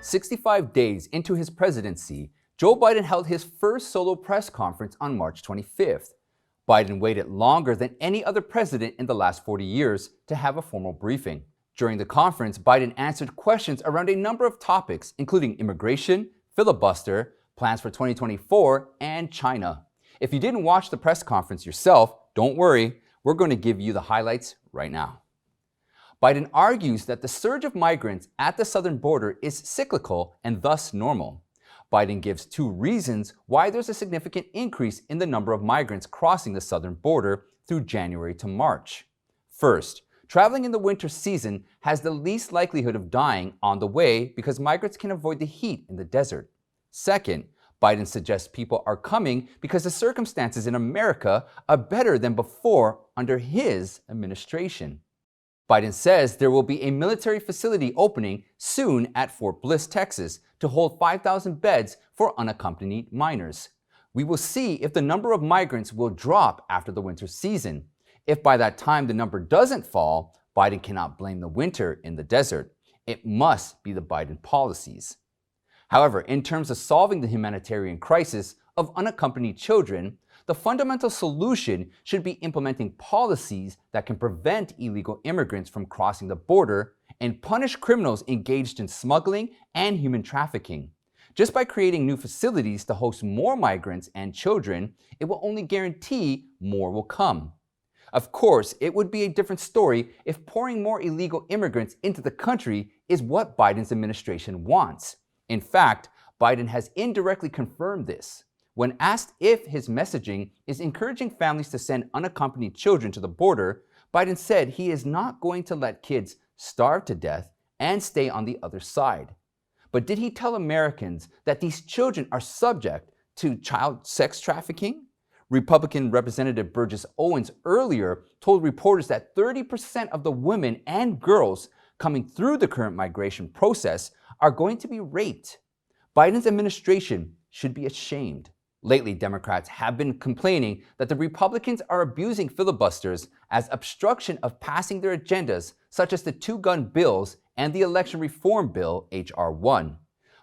65 days into his presidency, Joe Biden held his first solo press conference on March 25th. Biden waited longer than any other president in the last 40 years to have a formal briefing. During the conference, Biden answered questions around a number of topics, including immigration, filibuster, plans for 2024, and China. If you didn't watch the press conference yourself, don't worry, we're going to give you the highlights right now. Biden argues that the surge of migrants at the southern border is cyclical and thus normal. Biden gives two reasons why there's a significant increase in the number of migrants crossing the southern border through January to March. First, traveling in the winter season has the least likelihood of dying on the way because migrants can avoid the heat in the desert. Second, Biden suggests people are coming because the circumstances in America are better than before under his administration. Biden says there will be a military facility opening soon at Fort Bliss, Texas, to hold 5,000 beds for unaccompanied minors. We will see if the number of migrants will drop after the winter season. If by that time the number doesn't fall, Biden cannot blame the winter in the desert. It must be the Biden policies. However, in terms of solving the humanitarian crisis of unaccompanied children, the fundamental solution should be implementing policies that can prevent illegal immigrants from crossing the border and punish criminals engaged in smuggling and human trafficking. Just by creating new facilities to host more migrants and children, it will only guarantee more will come. Of course, it would be a different story if pouring more illegal immigrants into the country is what Biden's administration wants. In fact, Biden has indirectly confirmed this. When asked if his messaging is encouraging families to send unaccompanied children to the border, Biden said he is not going to let kids starve to death and stay on the other side. But did he tell Americans that these children are subject to child sex trafficking? Republican Representative Burgess Owens earlier told reporters that 30% of the women and girls coming through the current migration process are going to be raped. Biden's administration should be ashamed. Lately, Democrats have been complaining that the Republicans are abusing filibusters as obstruction of passing their agendas, such as the two-gun bills and the election reform bill, H.R. 1.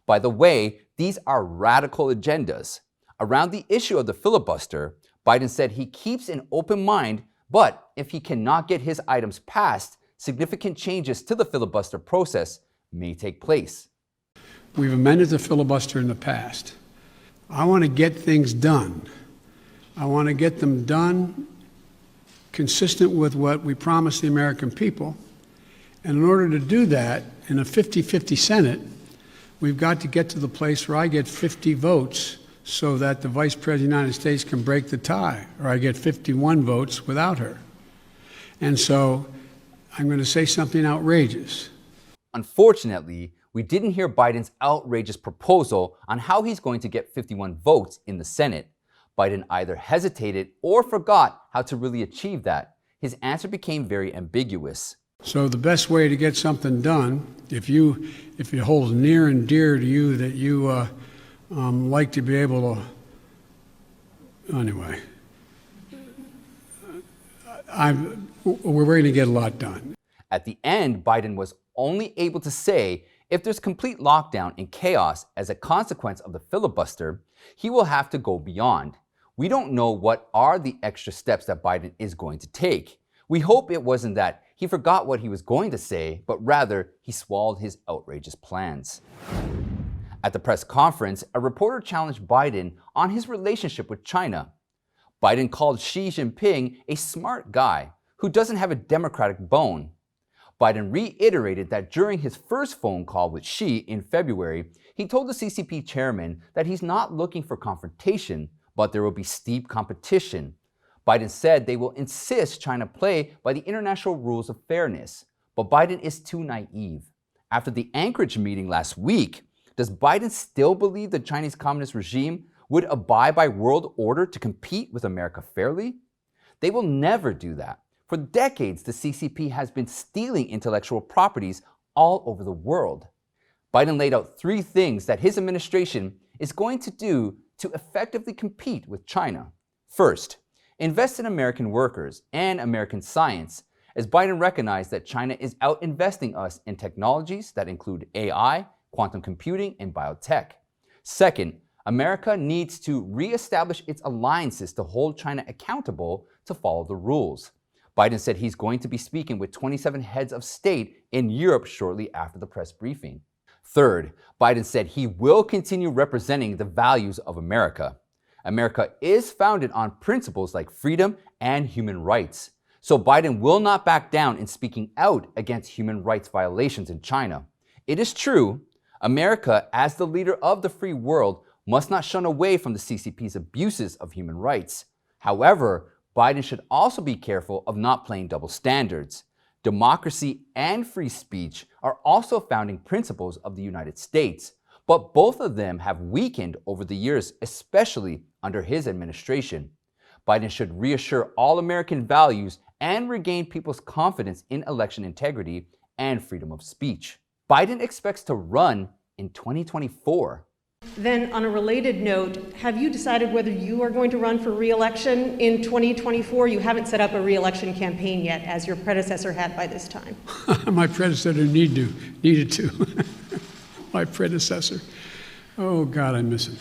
By the way, these are radical agendas. Around the issue of the filibuster, Biden said he keeps an open mind, but if he cannot get his items passed, significant changes to the filibuster process may take place. We've amended the filibuster in the past. I want to get things done. I want to get them done consistent with what we promised the American people. And in order to do that, in a 50-50 Senate, we've got to get to the place where I get 50 votes so that the Vice President of the United States can break the tie, or I get 51 votes without her. And so I'm going to say something outrageous. Unfortunately, we didn't hear Biden's outrageous proposal on how he's going to get 51 votes in the Senate. Biden either hesitated or forgot how to really achieve that. His answer became very ambiguous. So the best way to get something done, if it holds near and dear to you that you like to be able to, anyway, we're going to get a lot done. At the end, Biden was only able to say if there's complete lockdown and chaos as a consequence of the filibuster, he will have to go beyond. We don't know what are the extra steps that Biden is going to take. We hope it wasn't that he forgot what he was going to say, but rather he swallowed his outrageous plans. At the press conference, a reporter challenged Biden on his relationship with China. Biden called Xi Jinping a smart guy who doesn't have a democratic bone. Biden reiterated that during his first phone call with Xi in February, he told the CCP chairman that he's not looking for confrontation, but there will be steep competition. Biden said they will insist China play by the international rules of fairness, but Biden is too naive. After the Anchorage meeting last week, does Biden still believe the Chinese Communist regime would abide by world order to compete with America fairly? They will never do that. For decades, the CCP has been stealing intellectual properties all over the world. Biden laid out three things that his administration is going to do to effectively compete with China. First, invest in American workers and American science, as Biden recognized that China is out investing us in technologies that include AI, quantum computing, and biotech. Second, America needs to reestablish its alliances to hold China accountable to follow the rules. Biden said he's going to be speaking with 27 heads of state in Europe shortly after the press briefing. Third, Biden said he will continue representing the values of America. America is founded on principles like freedom and human rights. So Biden will not back down in speaking out against human rights violations in China. It is true, America, as the leader of the free world, must not shun away from the CCP's abuses of human rights. However, Biden should also be careful of not playing double standards. Democracy and free speech are also founding principles of the United States, but both of them have weakened over the years, especially under his administration. Biden should reassure all American values and regain people's confidence in election integrity and freedom of speech. Biden expects to run in 2024. Then, on a related note, have you decided whether you are going to run for re-election in 2024? You haven't set up a re-election campaign yet, as your predecessor had by this time. My predecessor needed to. My predecessor. Oh, God, I miss him.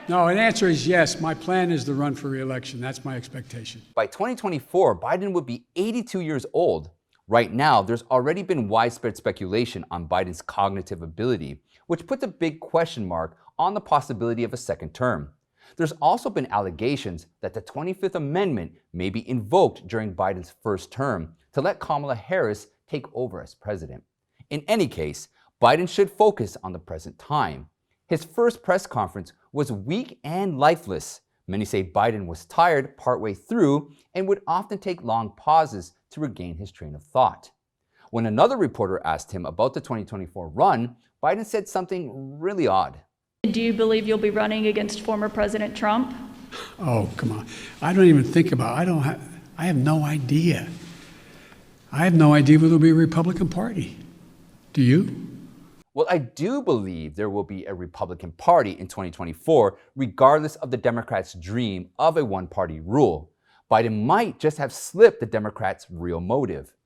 No, the answer is yes. My plan is to run for re-election. That's my expectation. By 2024, Biden would be 82 years old. Right now, there's already been widespread speculation on Biden's cognitive ability, which puts a big question mark on the possibility of a second term. There's also been allegations that the 25th Amendment may be invoked during Biden's first term to let Kamala Harris take over as president. In any case, Biden should focus on the present time. His first press conference was weak and lifeless. Many say Biden was tired partway through and would often take long pauses to regain his train of thought. When another reporter asked him about the 2024 run, Biden said something really odd. Do you believe you'll be running against former President Trump? Oh, come on. I don't even think about it. I have no idea. I have no idea whether there'll be a Republican Party. Do you? Well, I do believe there will be a Republican Party in 2024, regardless of the Democrats' dream of a one-party rule. Biden might just have slipped the Democrats' real motive.